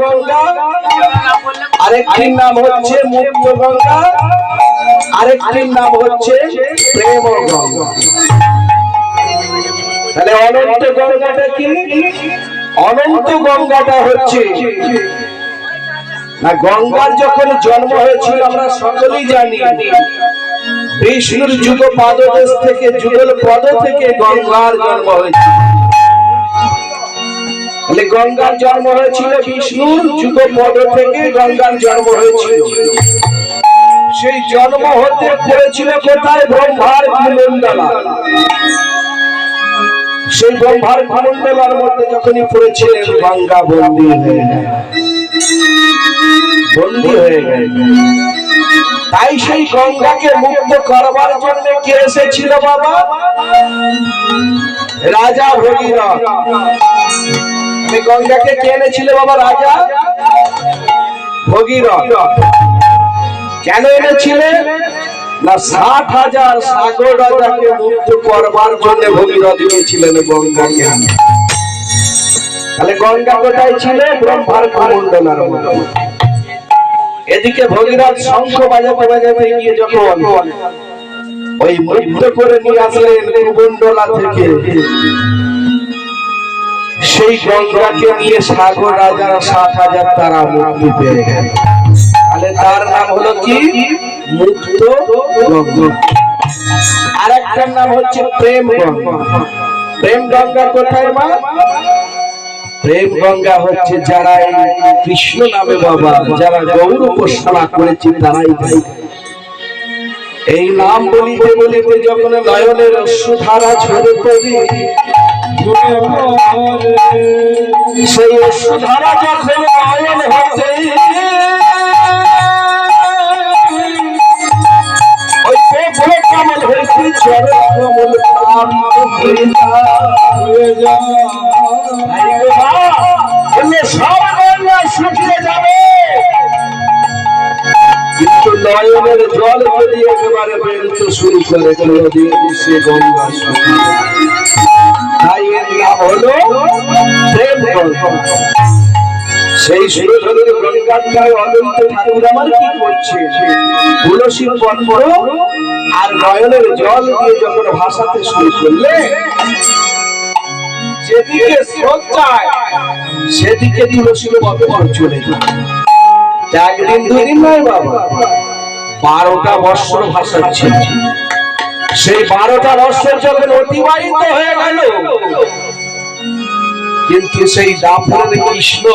গঙ্গা, আরেকটির নাম হচ্ছে মুক্ত গঙ্গা, আরেকটির নাম হচ্ছে প্রেম গঙ্গা। তাহলে অনন্ত গঙ্গাটা কি? অনন্ত গঙ্গাটা হচ্ছে না, গঙ্গার যখন জন্ম হয়েছিল আমরা সকলেই জানি, বিষ্ণুর যুগ পাদদেশ থেকে, যুগল পদ থেকে গঙ্গার জন্ম হয়েছিল। গঙ্গার জন্ম হয়েছিল বিষ্ণুর যুগ পদ থেকে, গঙ্গার জন্ম হয়েছিল। সেই জন্ম হতে পড়েছিল কোথায়? ব্রহ্মার কুমণ্ডলা। সেই ব্রহ্মার কুমণ্ডলার মধ্যে যখনই পড়েছিলেন, গঙ্গা বন্দী হয়ে গেল, বন্দী হয়ে গেল। তাই সেই গঙ্গাকে মুক্ত করবার জন্য কে এসেছিল বাবা? রাজা ভগীরথ। গঙ্গাকে কে এনেছিল বাবা? রাজা ভগীরথ। কেন এনেছিলেন না? 60,000 সাগর রাজাকে মুক্ত করবার জন্য ভগীরথ গিয়েছিলেন গঙ্গাকে। তাহলে গঙ্গা কোথায় ছিল? ব্রহ্মার কুমণ্ডলার মধ্যে। এদিকে ভগীরথ শঙ্খ বাজাতে বাজাতে গিয়ে যখন ওই মুক্ত করে নিয়ে আসলেন কুমণ্ডলা থেকে, সেই গঙ্গাকে নিয়ে সাগর রাজারা 60,000 তারা মুক্তি পেয়ে গেল। তাহলে তার নাম হলো কি? মুক্ত গঙ্গা। আর একটার নাম হচ্ছে প্রেম গঙ্গা। প্রেম গঙ্গা কোথায় মা? প্রেম গঙ্গা হচ্ছে যারা কৃষ্ণ নামে বাবা, যারা গৌর উপাসনা করেছে তারাই। এই নাম বলিতে বলিতে যখন নয়নের অশ্রুধারা ঝরে পড়ে, সেই অশ্রুধারা যখন নয়ন হতে ওই কমল হয়েছে চরণ কমল হয়ে যায়, সব গঙ্গা শুকিয়ে যাবে, কিন্তু নয়নের জল যদি একেবারে বেরোতে শুরু করে কোনদিন সে গঙ্গা শুকিয়ে যায়। তাই এর নাম হলো প্রেম গঙ্গা। সেই সুরধরের গঙ্গাটায় অনন্ত ঠাকুর আমার কি করছে? তুলসী পত্র আর নয়নের জল দিয়ে যখন ভাসাতে শুরু করলে, যেদিকে স্রোত যায় সেদিকে তুলসীর পত্র চলে যায়। একদিন দুদিন নয় বাবা, 12টা বৎসর ভাসাচ্ছে। সেই 12টা বৎসর যখন অতিবাহিত হয়ে গেল, কিন্তু সেই দাপরের কৃষ্ণ